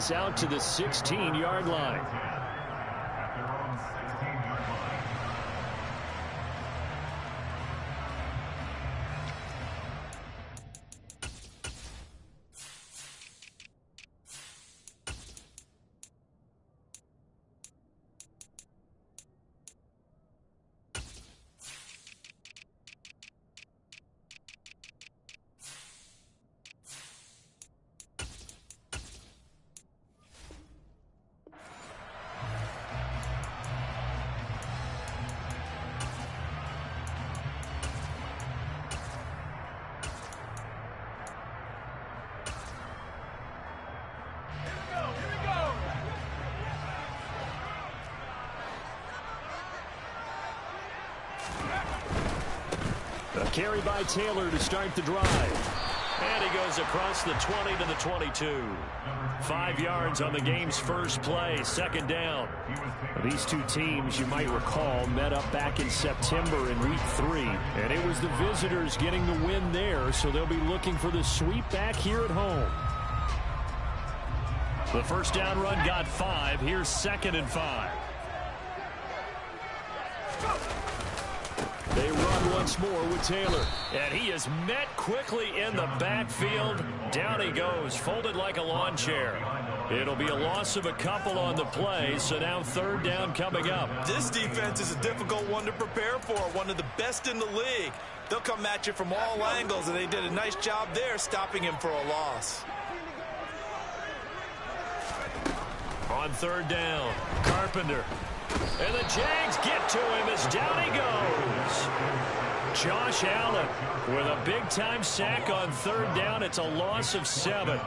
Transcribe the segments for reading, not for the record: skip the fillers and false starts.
this out to the 16-yard line. A carry by Taylor to start the drive. And he goes across the 20 to the 22. 5 yards on the game's first play, second down. These two teams, you might recall, met up back in September in Week 3. And it was the visitors getting the win there, so they'll be looking for the sweep back here at home. The first down run got 5. Here's 2nd and 5. They run once more with Taylor. And he is met quickly in the backfield. Down he goes, folded like a lawn chair. It'll be a loss of a couple on the play, so now 3rd down coming up. This defense is a difficult one to prepare for, one of the best in the league. They'll come at you from all angles, and they did a nice job there stopping him for a loss. On 3rd down, Carpenter. And the Jags get to him as down he goes. Josh Allen with a big-time sack on 3rd down. It's a loss of 7.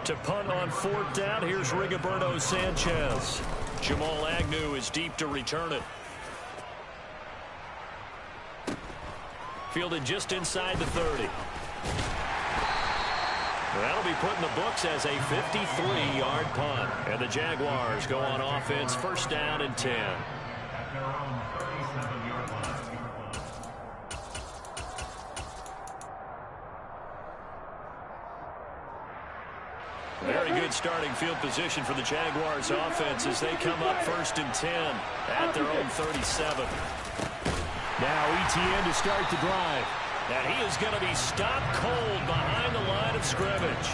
To punt on 4th down, here's Rigoberto Sanchez. Jamal Agnew is deep to return it. Fielded just inside the 30. That'll be put in the books as a 53-yard punt. And the Jaguars go on offense, 1st down and 10. Very good starting field position for the Jaguars offense as they come up 1st and 10 at their own 37. Now Etienne to start the drive. And he is going to be stopped cold behind the line of scrimmage.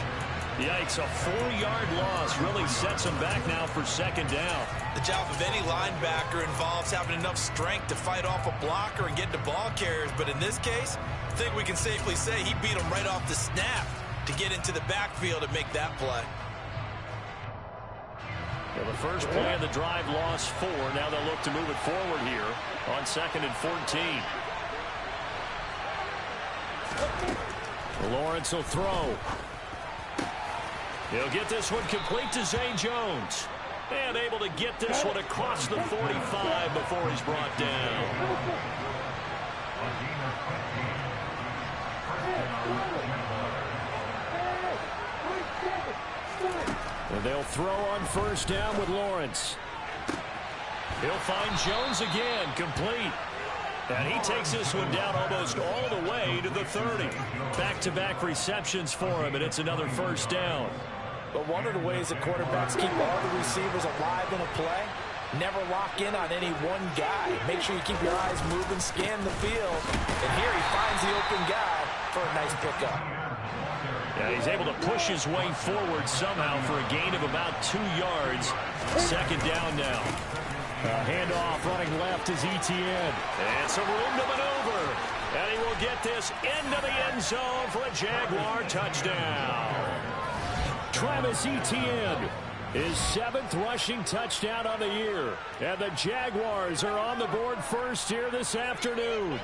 Yikes, a 4-yard loss really sets him back now for 2nd down. The job of any linebacker involves having enough strength to fight off a blocker and get to ball carriers. But in this case, I think we can safely say he beat him right off the snap to get into the backfield and make that play. Well, the first play of the drive lost 4. Now they'll look to move it forward here on 2nd and 14. Lawrence will throw. He'll get this one complete to Zay Jones. And able to get this one across the 45 before he's brought down. And they'll throw on 1st down with Lawrence. He'll find Jones again, complete. And he takes this one down almost all the way to the 30. Back-to-back receptions for him, and it's another 1st down. But one of the ways that quarterbacks keep all the receivers alive in a play, never lock in on any one guy. Make sure you keep your eyes moving, scan the field. And here he finds the open guy for a nice pickup. Yeah, he's able to push his way forward somehow for a gain of about 2 yards. 2nd down now. Handoff running left is Etienne. And some room to maneuver. And he will get this into the end zone for a Jaguar touchdown. Travis Etienne, his 7th rushing touchdown on the year. And the Jaguars are on the board first here this afternoon.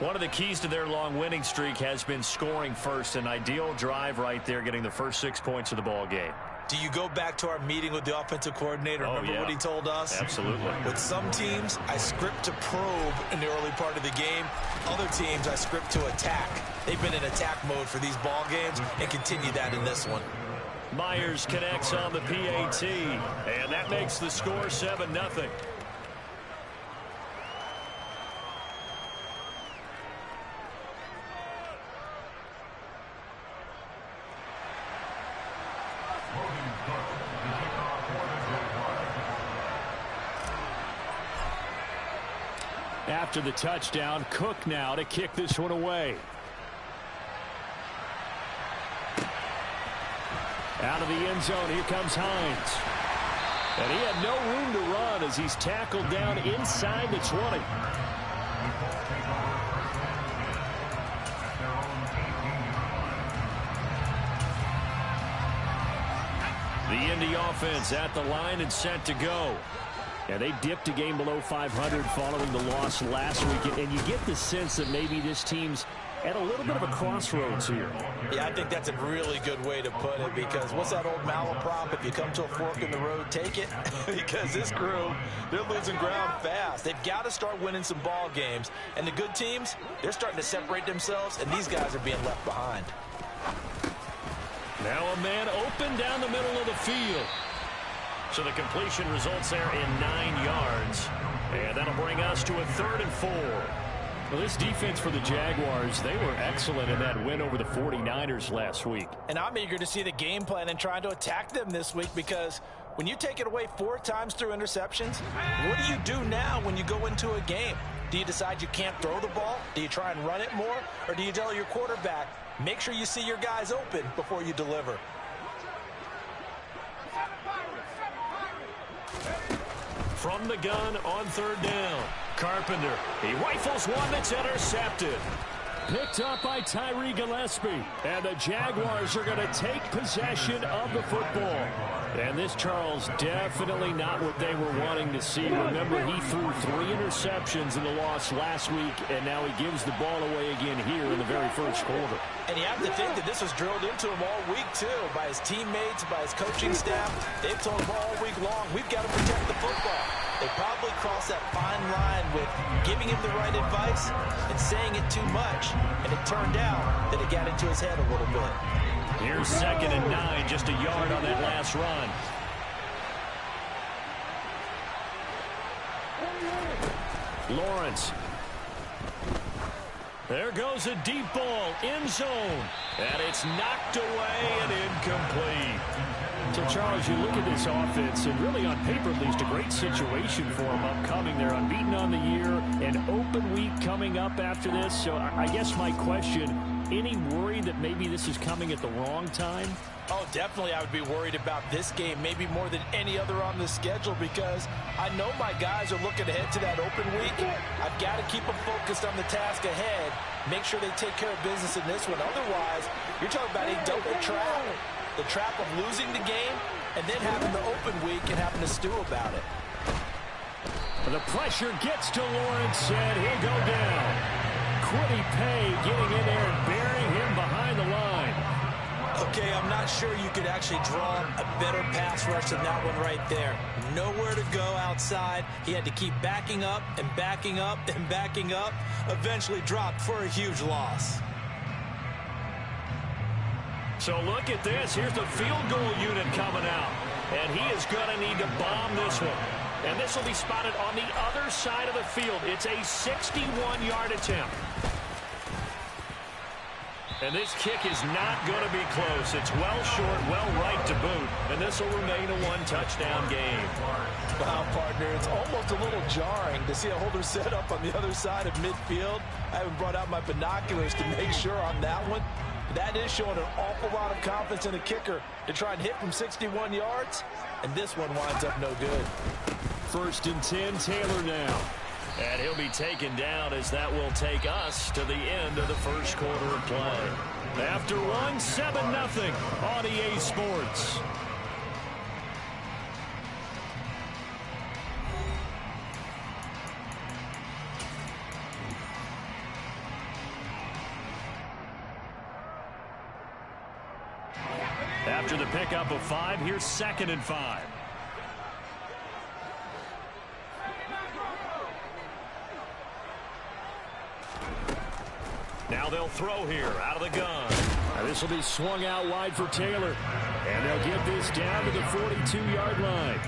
One of the keys to their long winning streak has been scoring first. An ideal drive right there, getting the first 6 points of the ball game. Do you go back to our meeting with the offensive coordinator? Remember what he told us? Absolutely. With some teams, I script to probe in the early part of the game. Other teams, I script to attack. They've been in attack mode for these ball games and continue that in this one. Myers connects on the PAT, and that makes the score 7-0. After the touchdown, Cook now to kick this one away. Out of the end zone, here comes Hines. And he had no room to run as he's tackled down inside the 20. The Indy offense at the line and set to go. Yeah, they dipped a game below 500 following the loss last week, and you get the sense that maybe this team's at a little bit of a crossroads here. Yeah, I think that's a really good way to put it, because what's that old malaprop? If you come to a fork in the road, take it. Because this crew, they're losing ground fast. They've got to start winning some ball games. And the good teams, they're starting to separate themselves, and these guys are being left behind. Now a man open down the middle of the field. So the completion results there in 9 yards. And that'll bring us to a 3rd and 4. Well, this defense for the Jaguars, they were excellent in that win over the 49ers last week. And I'm eager to see the game plan and trying to attack them this week, because when you take it away 4 times through interceptions, what do you do now when you go into a game? Do you decide you can't throw the ball? Do you try and run it more? Or do you tell your quarterback, make sure you see your guys open before you deliver? From the gun on 3rd down. Carpenter, he rifles one that's intercepted. Picked up by Tyree Gillespie. And the Jaguars are going to take possession of the football. And this, Charles, definitely not what they were wanting to see. Remember, he threw 3 interceptions in the loss last week, and now he gives the ball away again here in the very first quarter. And you have to think that this was drilled into him all week, too, by his teammates, by his coaching staff. They've told him all week long, we've got to protect the football. They probably crossed that fine line with giving him the right advice and saying it too much. And it turned out that it got into his head a little bit. Here's 2nd and 9, just a yard on that last run. Lawrence. There goes a deep ball, end zone. And it's knocked away and incomplete. So, Charles, you look at this offense, and really on paper, at least, a great situation for them upcoming. They're unbeaten on the year, an open week coming up after this. So I guess my question, any worry that maybe this is coming at the wrong time? Oh, definitely I would be worried about this game, maybe more than any other on the schedule, because I know my guys are looking ahead to that open week. I've got to keep them focused on the task ahead, make sure they take care of business in this one. Otherwise, you're talking about a double trap. The trap of losing the game and then having the open week and having to stew about it. The pressure gets to Lawrence, and he'll go down. Quiddy Pay getting in there and burying him behind the line. Okay, I'm not sure you could actually draw a better pass rush than that one right there. Nowhere to go outside. He had to keep backing up and backing up and backing up. Eventually dropped for a huge loss. So look at this. Here's the field goal unit coming out. And he is going to need to bomb this one. And this will be spotted on the other side of the field. It's a 61-yard attempt. And this kick is not going to be close. It's well short, well right to boot. And this will remain a 1-touchdown game. Wow, partner, it's almost a little jarring to see a holder set up on the other side of midfield. I haven't brought out my binoculars to make sure on that one. That is showing an awful lot of confidence in a kicker to try and hit from 61 yards. And this one winds up no good. 1st and 10, Taylor now. And he'll be taken down as that will take us to the end of the first quarter of play. After one, 7-0 on EA Sports. After the pickup of 5, here's 2nd and 5. Now they'll throw here out of the gun. Now this will be swung out wide for Taylor. And they'll get this down to the 42-yard line.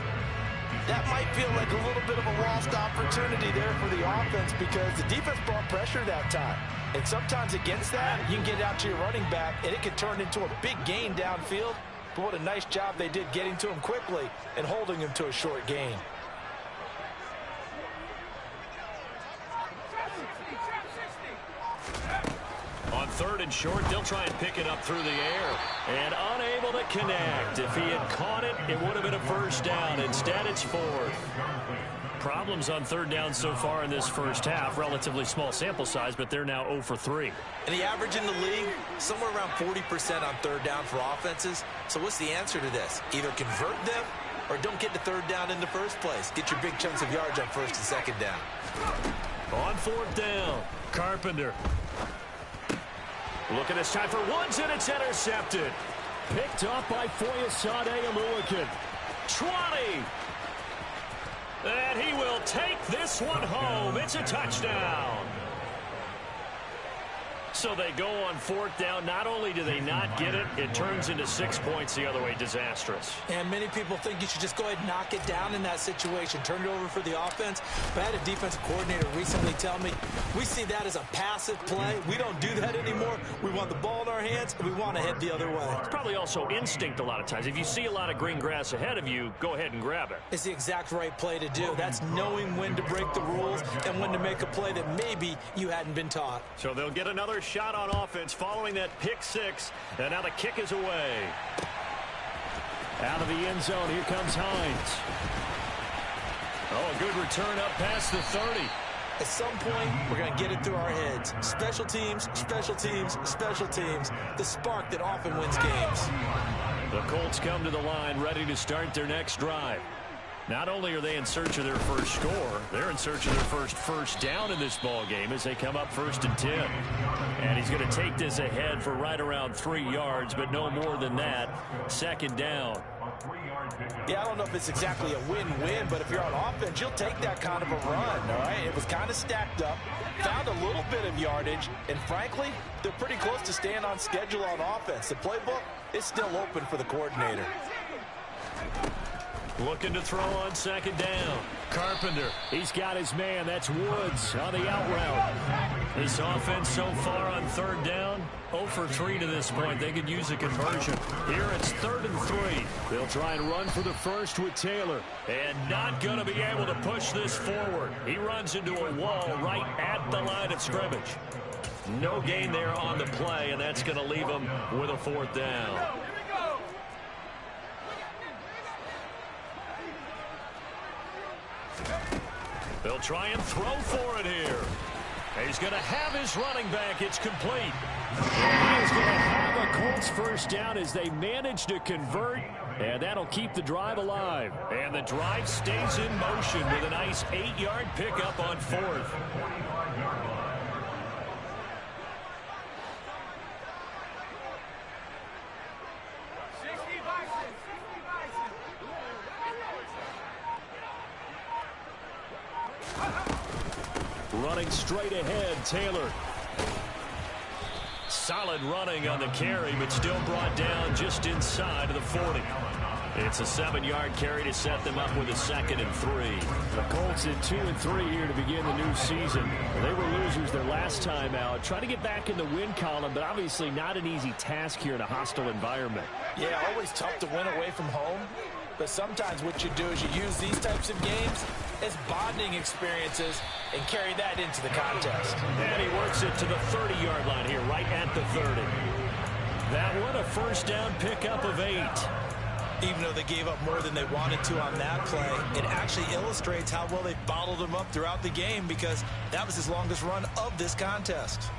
That might feel like a little bit of a lost opportunity there for the offense, because the defense brought pressure that time. And sometimes against that, you can get out to your running back, and it can turn into a big gain downfield. But what a nice job they did getting to him quickly and holding him to a short gain. 3rd and short. They'll try and pick it up through the air. And unable to connect. If he had caught it, it would have been a first down. Instead, it's 4th. Problems on 3rd down so far in this first half. Relatively small sample size, but they're now 0 for 3. And the average in the league, somewhere around 40% on 3rd down for offenses. So what's the answer to this? Either convert them or don't get to 3rd down in the first place. Get your big chunks of yards on 1st and 2nd down. On 4th down, Carpenter. Looking this time for Woods, and it's intercepted. Picked up by Foyesade Aluakin. 20. And he will take this one home. It's a touchdown. So they go on 4th down. Not only do they not get it, it turns into 6 points the other way. Disastrous. And many people think you should just go ahead and knock it down in that situation. Turn it over for the offense. But I had a defensive coordinator recently tell me, we see that as a passive play. We don't do that anymore. We want the ball in our hands, and we want to head the other way. It's probably also instinct a lot of times. If you see a lot of green grass ahead of you, go ahead and grab it. It's the exact right play to do. That's knowing when to break the rules and when to make a play that maybe you hadn't been taught. So they'll get another shot on offense following that pick 6, and now the kick is away. Out of the end zone, here comes Hines. Oh, a good return up past the 30. At some point, we're going to get it through our heads. Special teams, special teams, special teams. The spark that often wins games. The Colts come to the line ready to start their next drive. Not only are they in search of their first score, they're in search of their first down in this ball game as they come up 1st and 10. And he's going to take this ahead for right around 3 yards, but no more than that. 2nd down. Yeah, I don't know if it's exactly a win-win, but if you're on offense, you'll take that kind of a run, all right? It was kind of stacked up, found a little bit of yardage, and frankly, they're pretty close to staying on schedule on offense. The playbook is still open for the coordinator. Looking to throw on 2nd down. Carpenter, he's got his man. That's Woods on the out route. This offense so far on 3rd down, 0 for 3 to this point. They could use a conversion. Here it's 3rd and 3. They'll try and run for the first with Taylor. And not going to be able to push this forward. He runs into a wall right at the line of scrimmage. No gain there on the play, and that's going to leave him with a 4th down. They'll try and throw for it here. He's going to have his running back. It's complete. He is going to have a Colts first down as they manage to convert, and that'll keep the drive alive. And the drive stays in motion with a nice 8-yard pickup on 4th. Running straight ahead, Taylor. Solid running on the carry, but still brought down just inside of the 40. It's a 7-yard carry to set them up with a 2nd and 3. The Colts in 2 and 3 here to begin the new season. They were losers their last time out. Trying to get back in the win column, but obviously not an easy task here in a hostile environment. Yeah, always tough to win away from home. But sometimes what you do is you use these types of games as bonding experiences and carry that into the contest. And he works it to the 30-yard line here, right at the 30. That one, a first down pickup of 8. Even though they gave up more than they wanted to on that play, it actually illustrates how well they bottled them up throughout the game, because that was his longest run of this contest.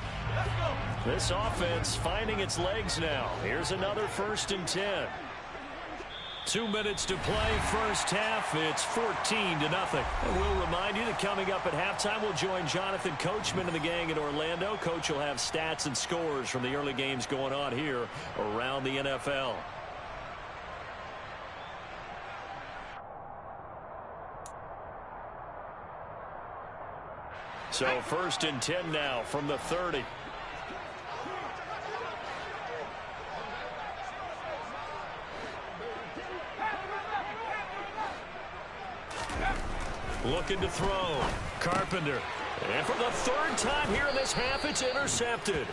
This offense finding its legs now. Here's another 1st and 10. 2 minutes to play, first half. It's 14-0. And we'll remind you that coming up at halftime, we'll join Jonathan Coachman and the gang in Orlando. Coach will have stats and scores from the early games going on here around the NFL. So 1st and 10 now from the 30. Looking to throw. Carpenter. And for the 3rd time here in this half, it's intercepted.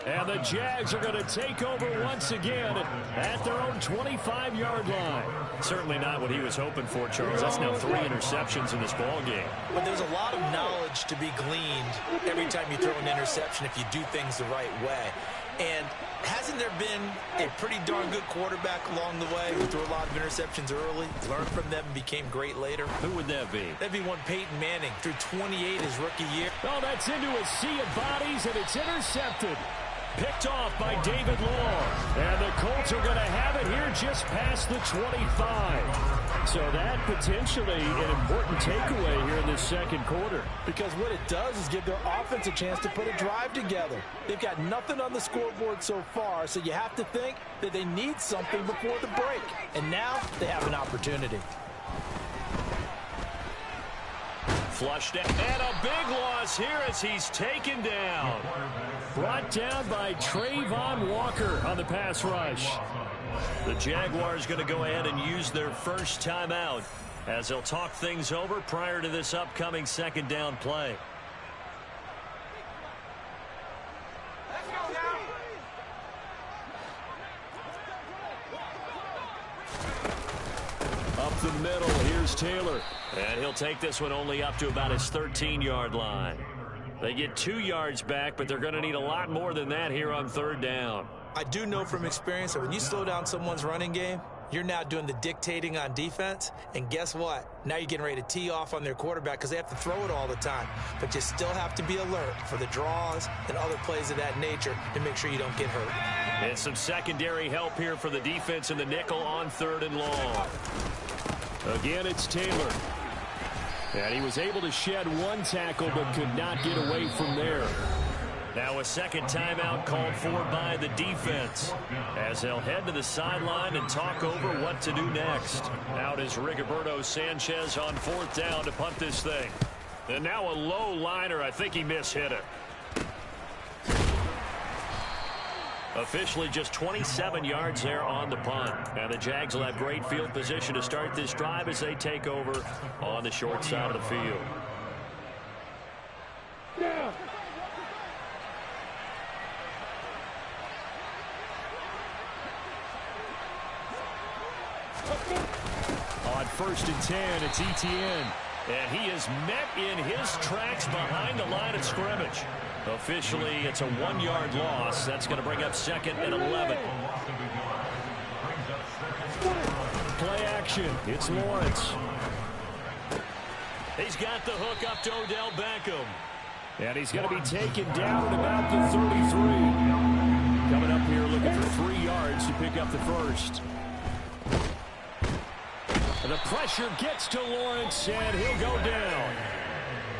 And the Jags are going to take over once again at their own 25-yard line. Certainly not what he was hoping for, Charles. That's now 3 interceptions in this ball game. But there's a lot of knowledge to be gleaned every time you throw an interception if you do things the right way. And hasn't there been a pretty darn good quarterback along the way who threw a lot of interceptions early, learned from them, and became great later? Who would that be? That'd be one Peyton Manning, threw 28 his rookie year. Oh, that's into a sea of bodies, and it's intercepted. Picked off by David Long. And the Colts are going to have it here just past the 25. So that potentially an important takeaway here in this second quarter. Because what it does is give their offense a chance to put a drive together. They've got nothing on the scoreboard so far, so you have to think that they need something before the break. And now they have an opportunity. Flushed out, and a big loss here as he's taken down. Brought down by Trayvon Walker on the pass rush. The Jaguars going to go ahead and use their first timeout as they'll talk things over prior to this upcoming second down play. Up the middle, here's Taylor. And he'll take this one only up to about his 13-yard line. They get 2 yards back, but they're going to need a lot more than that here on third down. I do know from experience that when you slow down someone's running game, you're now doing the dictating on defense. And guess what? Now you're getting ready to tee off on their quarterback because they have to throw it all the time. But you still have to be alert for the draws and other plays of that nature to make sure you don't get hurt. And some secondary help here for the defense in the nickel on 3rd and long. Again, it's Taylor. And he was able to shed 1 tackle but could not get away from there. Now a second timeout called for by the defense as they'll head to the sideline and talk over what to do next. Out is Rigoberto Sanchez on 4th down to punt this thing. And now a low liner. I think he mishit it. Officially just 27 yards there on the punt. And the Jags will have great field position to start this drive as they take over on the short side of the field. Yeah. On 1st and 10, it's Etienne. And he is met in his tracks behind the line of scrimmage. Officially, it's a 1-yard loss. That's going to bring up 2nd and 11. Play action. It's Lawrence. He's got the hook up to Odell Beckham. And he's going to be taken down at about the 33. Coming up here looking for 3 yards to pick up the first. And the pressure gets to Lawrence, and he'll go down.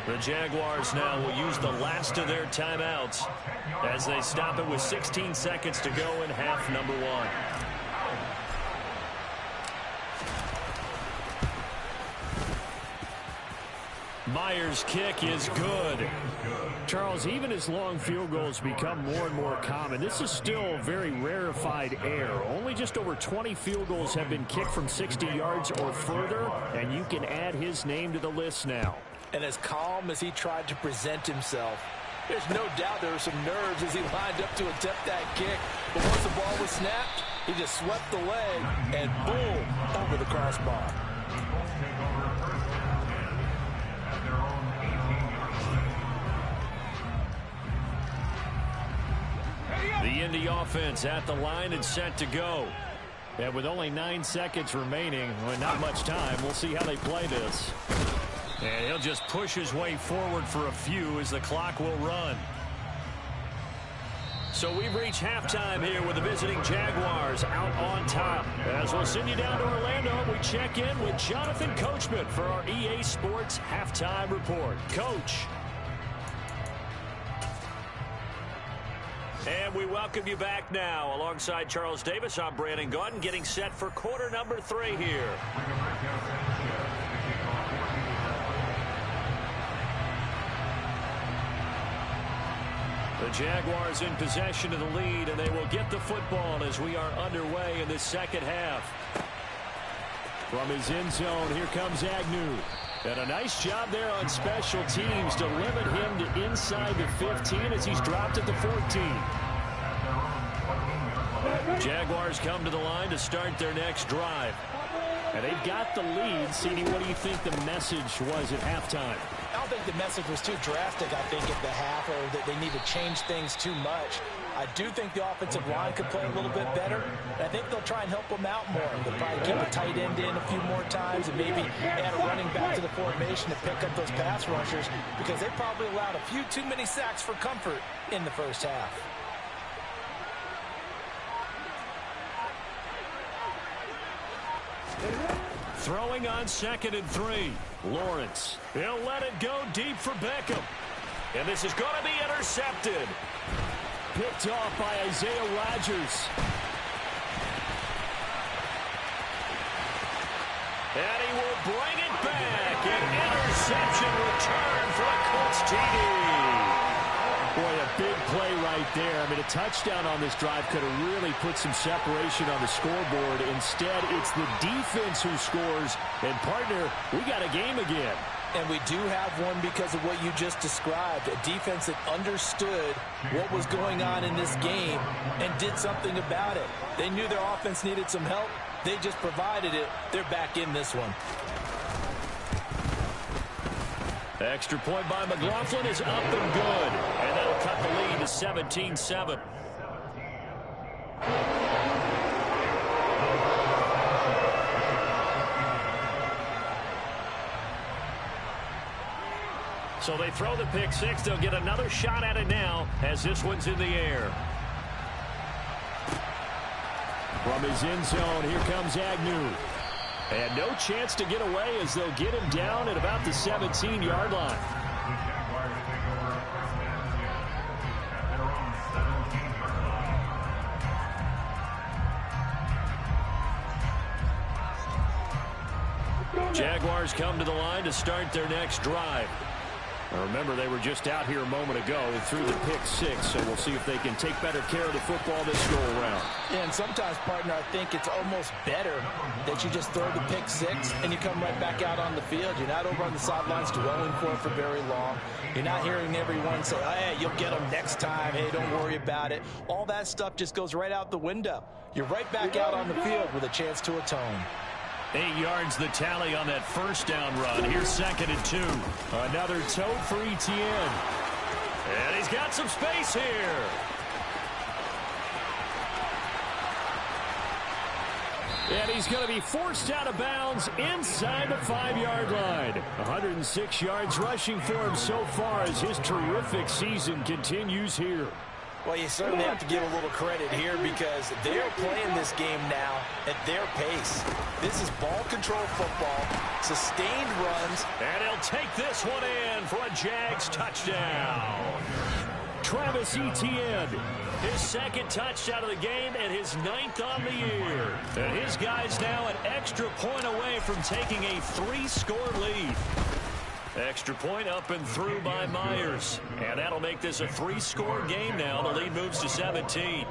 The Jaguars now will use the last of their timeouts as they stop it with 16 seconds to go in half number 1. Myers' kick is good. Charles, even as long field goals become more and more common, this is still very rarefied air. Only just over 20 field goals have been kicked from 60 yards or further, and you can add his name to the list now. And as calm as he tried to present himself, there's no doubt there were some nerves as he lined up to attempt that kick. But once the ball was snapped, he just swept the leg and boom, over the crossbar. The Indy offense at the line and set to go. And with only 9 seconds remaining, well, not much time, we'll see how they play this. And he'll just push his way forward for a few as the clock will run. So we've reached halftime here with the visiting Jaguars out on top. As we'll send you down to Orlando, we check in with Jonathan Coachman for our EA Sports Halftime Report. Coach. And we welcome you back now. Alongside Charles Davis, I'm Brandon Gaudin, getting set for quarter number 3 here. The Jaguars in possession of the lead, and they will get the football as we are underway in the second half. From his end zone, here comes Agnew. And a nice job there on special teams to limit him to inside the 15 as he's dropped at the 14. Jaguars come to the line to start their next drive. And they've got the lead. CD, what do you think the message was at halftime? I don't think the message was too drastic, I think, at the half, or that they need to change things too much. I do think the offensive line could play a little bit better. I think they'll try and help them out more. They'll probably keep a tight end in a few more times and maybe add a running back to the formation to pick up those pass rushers, because they probably allowed a few too many sacks for comfort in the first half. Throwing on 2nd and 3. Lawrence. He'll let it go deep for Beckham. And this is going to be intercepted. Picked off by Isaiah Rodgers. And he will bring it back. An interception return for the Colts TD. Boy, a big play right there. I mean, a touchdown on this drive could have really put some separation on the scoreboard. Instead, it's the defense who scores. And, partner, we got a game again. And we do have one because of what you just described. A defense that understood what was going on in this game and did something about it. They knew their offense needed some help. They just provided it. They're back in this one. Extra point by McLaughlin is up and good. And that'll cut the lead to 17-7. So they throw the pick six. They'll get another shot at it now as this one's in the air. From his end zone, here comes Agnew. And no chance to get away as they'll get him down at about the 17-yard line. Jaguars come to the line to start their next drive. Now remember, they were just out here a moment ago and threw the pick six, so we'll see if they can take better care of the football this go-around. Yeah, and sometimes, partner, I think it's almost better that you just throw the pick six and you come right back out on the field. You're not over on the sidelines dwelling for it for very long. You're not hearing everyone say, hey, you'll get them next time. Hey, don't worry about it. All that stuff just goes right out the window. You're right back out on the field with a chance to atone. 8 yards the tally on that first down run. Here's 2nd and 2. Another tote for Etienne. And he's got some space here. And he's going to be forced out of bounds inside the 5-yard line. 106 yards rushing for him so far as his terrific season continues here. Well, you certainly have to give a little credit here because they're playing this game now at their pace. This is ball control football, sustained runs. And he'll take this one in for a Jags touchdown. Travis Etienne, his 2nd touchdown of the game and his 9th on the year. And his guys now an extra point away from taking a 3-score lead. Extra point up and through by Myers. And that'll make this a 3-score game now. The lead moves to 17.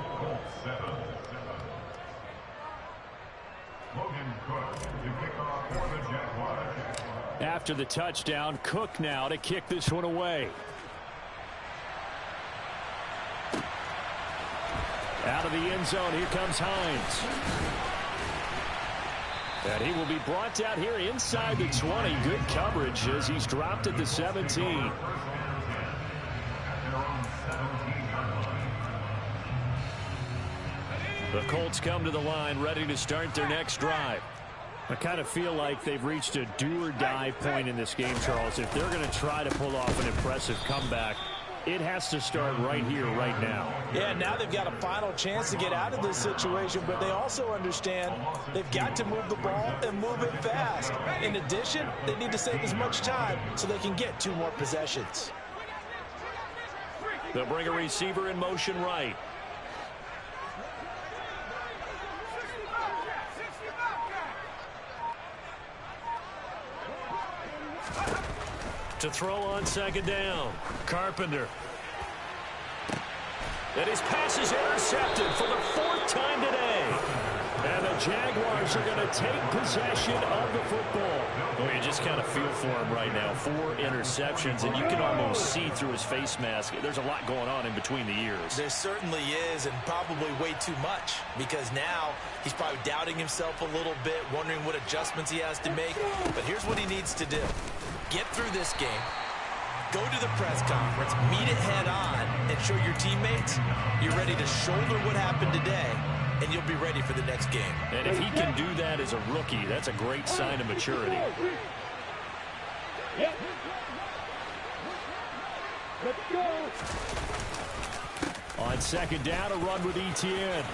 After the touchdown, Cook now to kick this one away. Out of the end zone, here comes Hines. And he will be brought down here inside the 20. Good coverage as he's dropped at the 17. The Colts come to the line ready to start their next drive. I kind of feel like they've reached a do-or-die point in this game, Charles. If they're going to try to pull off an impressive comeback, it has to start right here, right now. Yeah, now they've got a final chance to get out of this situation, but they also understand they've got to move the ball and move it fast. In addition, they need to save as much time so they can get 2 more possessions. They'll bring a receiver in motion right. To throw on 2nd down. Carpenter. And his pass is intercepted for the 4th time today. And the the Jaguars are going to take possession of the football. Well, you just kind of feel for him right now. 4 interceptions, and you can almost see through his face mask. There's a lot going on in between the ears. There certainly is, and probably way too much, because now he's probably doubting himself a little bit, wondering what adjustments he has to make. But here's what he needs to do. Get through this game, go to the press conference, meet it head on, and show your teammates you're ready to shoulder what happened today, and you'll be ready for the next game. And if he can do that as a rookie, that's a great sign of maturity. Let's go. On second down, a run with Etienne.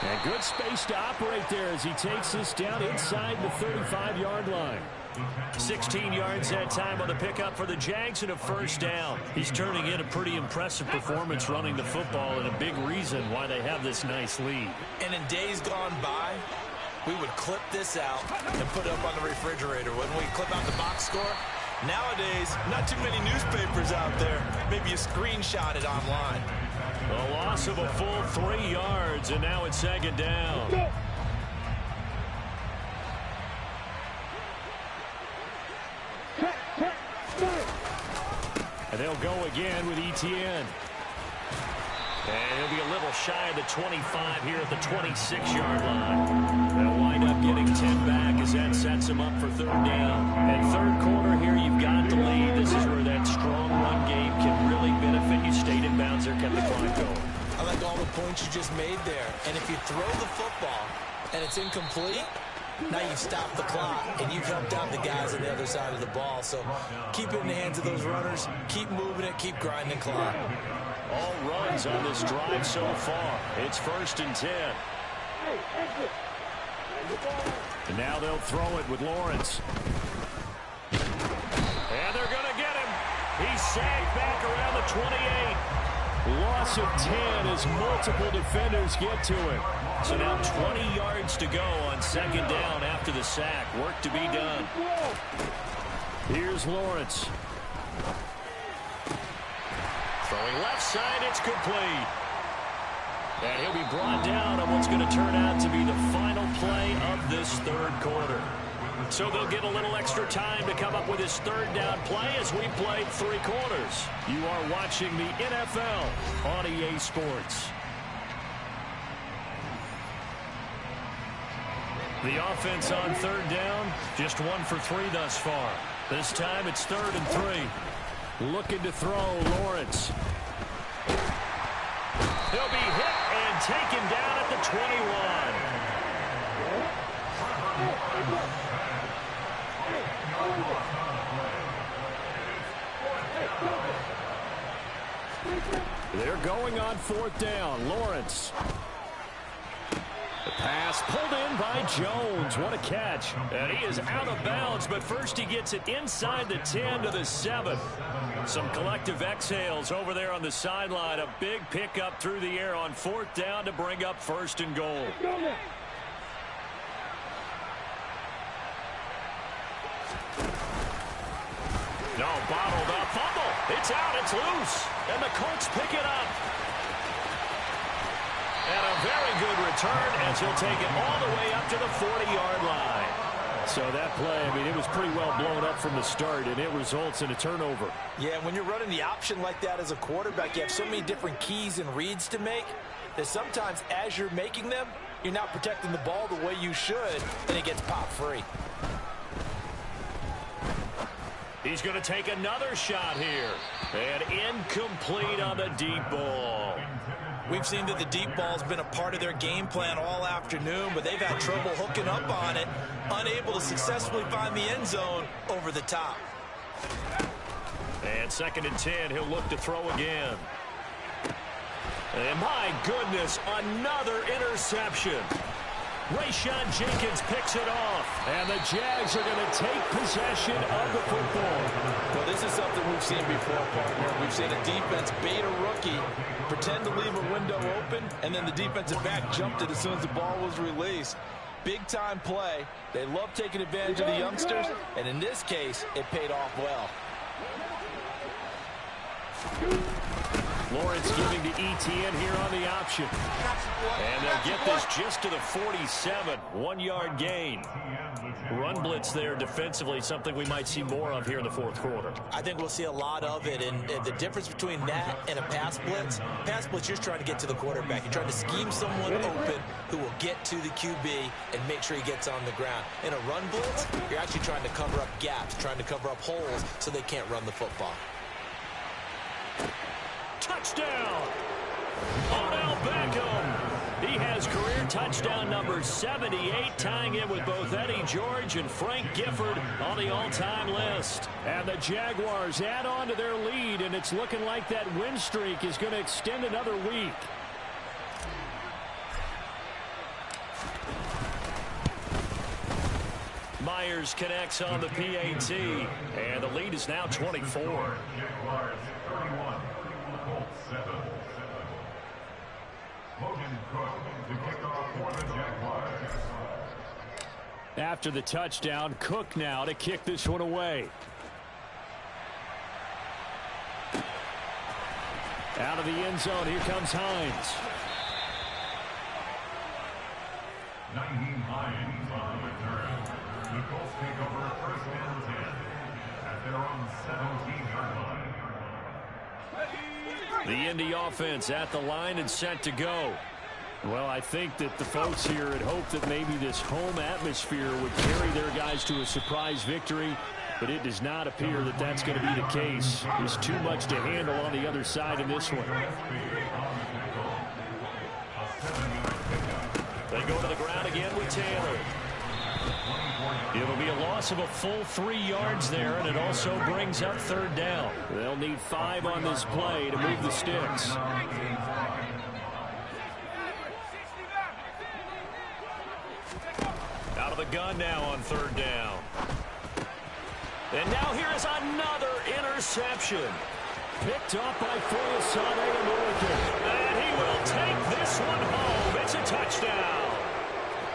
And good space to operate there as he takes this down inside the 35-yard line. 16 yards that time on the pickup for the Jags and a first down. He's turning in a pretty impressive performance running the football and a big reason why they have this nice lead. And in days gone by, we would clip this out and put it up on the refrigerator. When we clip out the box score, nowadays, not too many newspapers out there. Maybe you screenshot it online. A loss of a full 3 yards, and now it's second down. And they'll go again with Etienne. And he'll be a little shy of the 25 here at the 26-yard line. They'll wind up getting 10 back as that sets him up for third down. And third quarter here, you've got the lead. This is where that strong run game can really benefit you. Stayed in bounds there, kept the clock going. I like all the points you just made there. And if you throw the football and it's incomplete, now you've stopped the clock, and you've helped out the guys on the other side of the ball. So keep it in the hands of those runners. Keep moving it. Keep grinding clock. All runs on this drive so far. It's first and 10. And now they'll throw it with Lawrence. And they're going to get him. He's sacked back around the 28. Loss of 10 as multiple defenders get to him. So now 20 yards to go on second down after the sack. Work to be done. Here's Lawrence. Throwing left side, it's complete. And he'll be brought down on what's going to turn out to be the final play of this third quarter. So they'll get a little extra time to come up with his third down play as we played 3 quarters. You are watching the NFL on EA Sports. The offense on third down, just 1 for 3 thus far. This time it's 3rd and 3. Looking to throw, Lawrence. He'll be hit and taken down at the 21. They're going on 4th down. Lawrence. The pass pulled in by Jones. What a catch. And he is out of bounds, but first he gets it inside the 10 to the 7. Some collective exhales over there on the sideline. A big pickup through the air on 4th down to bring up 1st and goal. No, bottled up. Fumble. It's out. It's loose. And the Colts pick it up. And a very good return as he'll take it all the way up to the 40-yard line. So that play, I mean, it was pretty well blown up from the start, and it results in a turnover. Yeah, when you're running the option like that as a quarterback, you have so many different keys and reads to make that sometimes as you're making them, you're not protecting the ball the way you should, and it gets popped free. He's going to take another shot here. And incomplete on the deep ball. We've seen that the deep ball's been a part of their game plan all afternoon, but they've had trouble hooking up on it, unable to successfully find the end zone over the top. And 2nd and 10, he'll look to throw again. And my goodness, another interception. Rayshon Jenkins picks it off, and the Jags are going to take possession of the football. Well, this is something we've seen before, partner. We've seen a defense bait a rookie, pretend to leave a window open, and then the defensive back jumped it as soon as the ball was released. Big-time play. They love taking advantage of the youngsters, and in this case, it paid off well. Lawrence giving to ETN here on the option. And they'll get this just to the 47. 1-yard gain. Run blitz there defensively, something we might see more of here in the fourth quarter. I think we'll see a lot of it. And the difference between that and a pass blitz, you're trying to get to the quarterback. You're trying to scheme someone open who will get to the QB and make sure he gets on the ground. In a run blitz, you're actually trying to cover up gaps, trying to cover up holes so they can't run the football. Touchdown! Odell Beckham. He has career touchdown number 78, tying it with both Eddie George and Frank Gifford on the all-time list. And the Jaguars add on to their lead, and it's looking like that win streak is going to extend another week. Myers connects on the PAT, and the lead is now 24. After the touchdown, Cook now to kick this one away. Out of the end zone, here comes Hines. 19 Hines on the return. The Colts take over first and 10 at their own 17-yard line. The Indy offense at the line and set to go. Well, I think that the folks here had hoped that maybe this home atmosphere would carry their guys to a surprise victory, but it does not appear that that's going to be the case. There's too much to handle on the other side in this one. They go to the ground again with Taylor. It'll be a loss of a full 3 yards there, and it also brings up third down. They'll need 5 on this play to move the sticks. Out of the gun now on third down. And now here is another interception. Picked up by Foyesade American. And he will take this one home. It's a touchdown.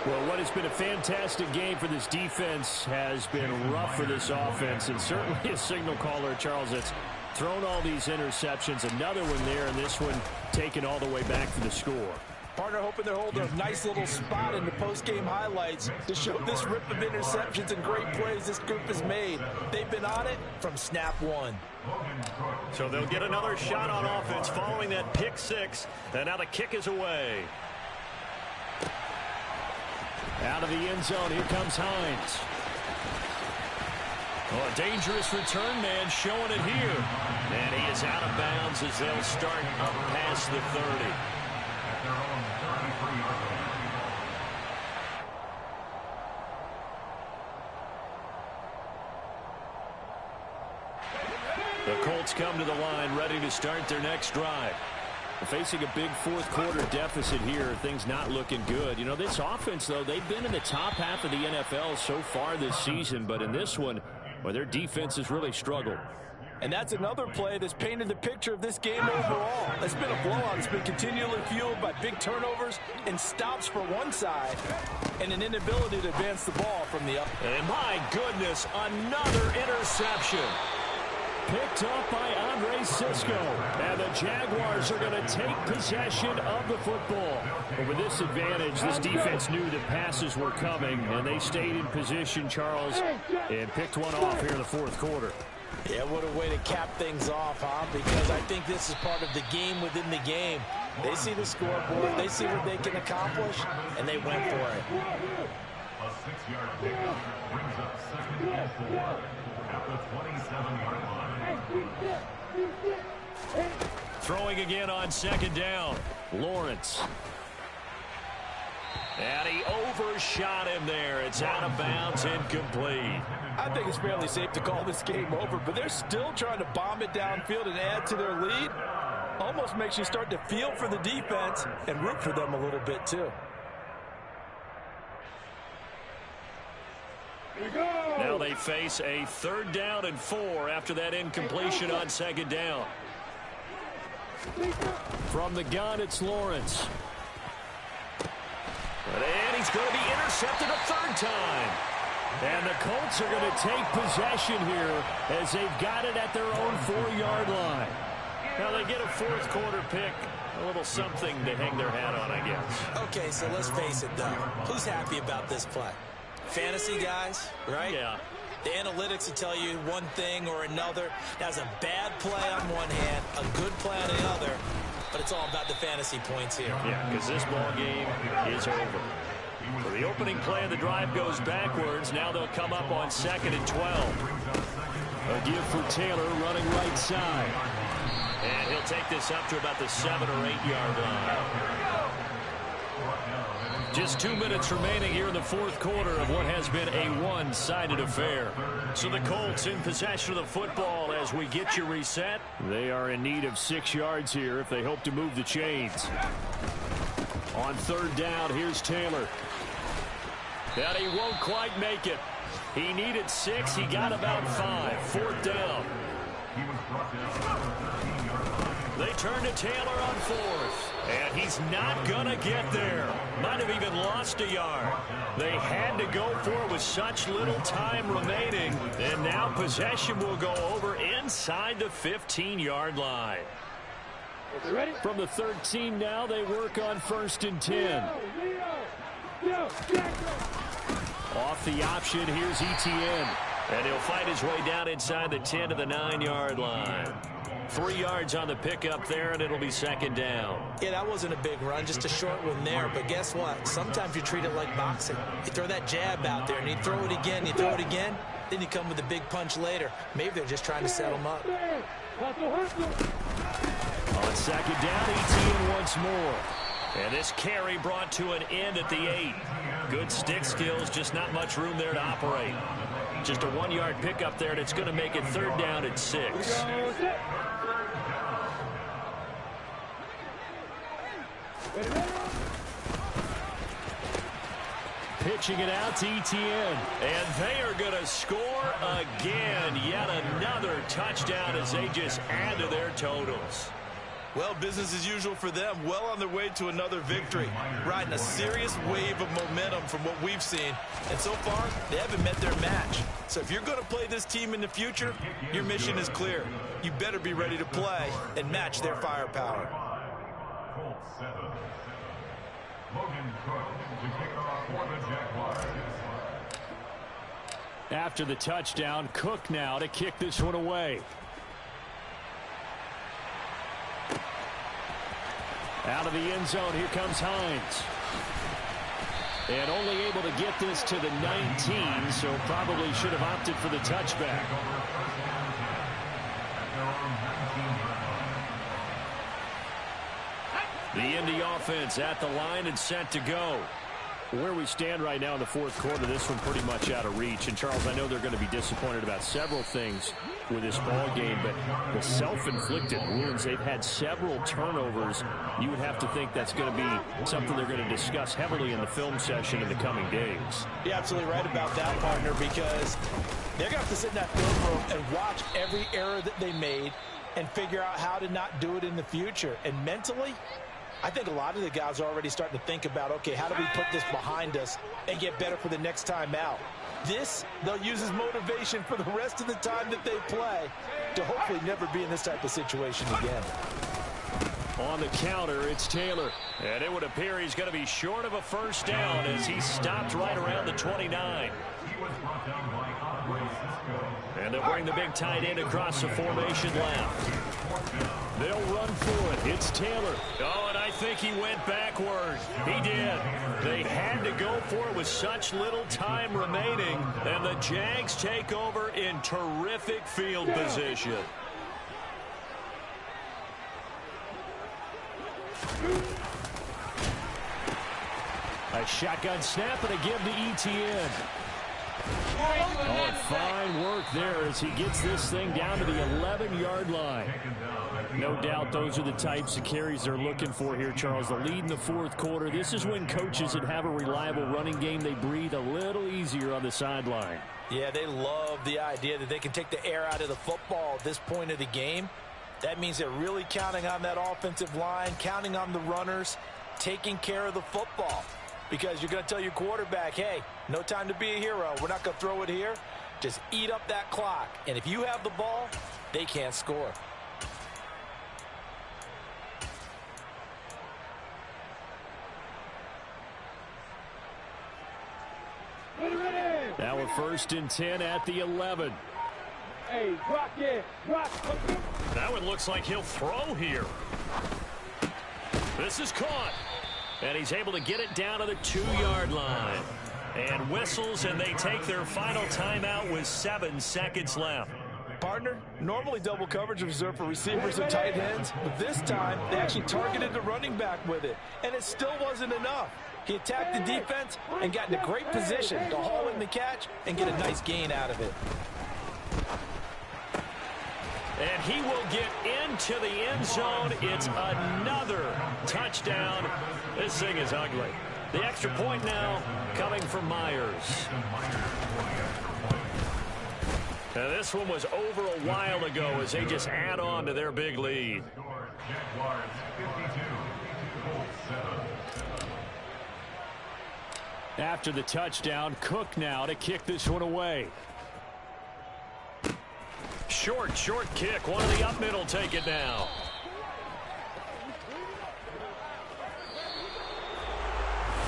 Well, what has been a fantastic game for this defense has been rough for this offense, and certainly a signal caller, Charles, that's thrown all these interceptions. Another one there, and this one taken all the way back for the score. Partner hoping they're holding a nice little spot in the post-game highlights to show this rip of interceptions and great plays this group has made. They've been on it from snap one. So they'll get another shot on offense following that pick six, and now the kick is away. Out of the end zone, here comes Hines. Oh, a dangerous return man showing it here. And he is out of bounds as they'll start up past the 30. The Colts come to the line ready to start their next drive. Facing a big fourth quarter deficit here, things not looking good. You know, this offense, though, they've been in the top half of the NFL so far this season, but in this one, well, their defense has really struggled. And that's another play that's painted the picture of this game overall. It's been a blowout. It's been continually fueled by big turnovers and stops for one side and an inability to advance the ball from the up. And my goodness, another interception. Picked up by Andre Sisco. And the Jaguars are going to take possession of the football. But with this advantage, this defense knew that passes were coming, and they stayed in position, Charles, and picked one off here in the fourth quarter. Yeah, what a way to cap things off, huh? Because I think this is part of the game within the game. They see the scoreboard, they see what they can accomplish, and they went for it. A 6-yard pickup brings up second and 4 at the 27-yard line. Throwing again on second down. Lawrence. And he overshot him there. It's out of bounds, incomplete. I think it's fairly safe to call this game over, but they're still trying to bomb it downfield and add to their lead. Almost makes you start to feel for the defense and root for them a little bit, too. Now they face a third down and 4 after that incompletion on second down. From the gun, it's Lawrence. And he's going to be intercepted a third time. And the Colts are going to take possession here as they've got it at their own 4-yard line. Now they get a fourth quarter pick. A little something to hang their hat on, I guess. Okay, so let's face it, though. Who's happy about this play? Fantasy guys, right? Yeah. The analytics will tell you one thing or another. That's a bad play on one hand, a good play on the other, but it's all about the fantasy points here. Yeah, because this ball game is over. So the opening play of the drive goes backwards. Now they'll come up on 2nd and 12. A give for Taylor running right side. And he'll take this up to about the 7 or 8 yard line. Just 2 minutes remaining here in the fourth quarter of what has been a one-sided affair. So the Colts in possession of the football as we get you reset. They are in need of 6 yards here if they hope to move the chains. On 3rd down, here's Taylor. That he won't quite make it. He needed 6. He got about 5. 4th down. They turn to Taylor on 4th. And he's not going to get there. Might have even lost a yard. They had to go for it with such little time remaining. And now possession will go over inside the 15-yard line. From the 13 now, they work on 1st and 10. Off the option, here's Etienne. And he'll fight his way down inside the 10 to the 9-yard line. 3 yards on the pickup there, and it'll be 2nd down. Yeah, that wasn't a big run, just a short one there. But guess what? Sometimes you treat it like boxing. You throw that jab out there, and you throw it again, you throw it again, then you come with a big punch later. Maybe they're just trying to set them up. On 2nd down, Etienne once more. And this carry brought to an end at the 8. Good stick skills, just not much room there to operate. Just a 1-yard pickup there, and it's going to make it 3rd down at 6. Pitching it out to Etienne. And they are going to score again. Yet another touchdown as they just add to their totals. Well, business as usual for them. Well on their way to another victory. Riding a serious wave of momentum from what we've seen. And so far, they haven't met their match. So if you're going to play this team in the future, your mission is clear. You better be ready to play and match their firepower. Colts 7. Logan Cook to kick off for the Jaguars. After the touchdown, Cook now to kick this one away. Out of the end zone, here comes Hines. And only able to get this to the 19, so probably should have opted for the touchback. The Indy offense at the line and set to go. Where we stand right now in the fourth quarter, this one pretty much out of reach. And, Charles, I know they're going to be disappointed about several things with this ball game, but the self-inflicted wounds, they've had several turnovers. You would have to think that's going to be something they're going to discuss heavily in the film session in the coming days. You're absolutely right about that, partner, because they're going to have to sit in that film room and watch every error that they made and figure out how to not do it in the future. And mentally, I think a lot of the guys are already starting to think about, okay, how do we put this behind us and get better for the next time out? This, they'll use as motivation for the rest of the time that they play to hopefully never be in this type of situation again. On the counter, it's Taylor. And it would appear he's going to be short of a first down as he stopped right around the 29. And they'll bring the big tight end across the formation left. They'll run for it. It's Taylor. Oh, and I think he went backward. He did. They had to go for it with such little time remaining. And the Jags take over in terrific field position. A shotgun snap and a give to Etienne. Oh, and fine work there as he gets this thing down to the 11-yard line. No doubt those are the types of carries they're looking for here, Charles. The lead in the fourth quarter. This is when coaches that have a reliable running game, they breathe a little easier on the sideline. Yeah, they love the idea that they can take the air out of the football at this point of the game. That means they're really counting on that offensive line, counting on the runners, taking care of the football. Because you're going to tell your quarterback, hey, no time to be a hero. We're not going to throw it here. Just eat up that clock. And if you have the ball, they can't score. First and 10 at the 11. Hey, rock it, rock. That one looks like he'll throw here. This is caught. And he's able to get it down to the 2-yard line. And whistles, and they take their final timeout with 7 seconds left. Partner, normally double coverage is reserved for receivers and tight ends, but this time they actually targeted the running back with it, and it still wasn't enough. He attacked the defense and got in a great position to haul in the catch and get a nice gain out of it. And he will get into the end zone. It's another touchdown. This thing is ugly. The extra point now coming from Myers. Now this one was over a while ago as they just add on to their big lead. After the touchdown, Cook now to kick this one away. Short kick. One of the up middle take it now.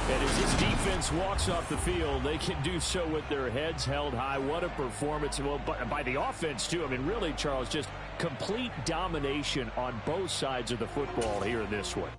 And as this defense walks off the field, they can do so with their heads held high. What a performance. Well, by the offense, too. I mean, really, Charles, just complete domination on both sides of the football here in this one.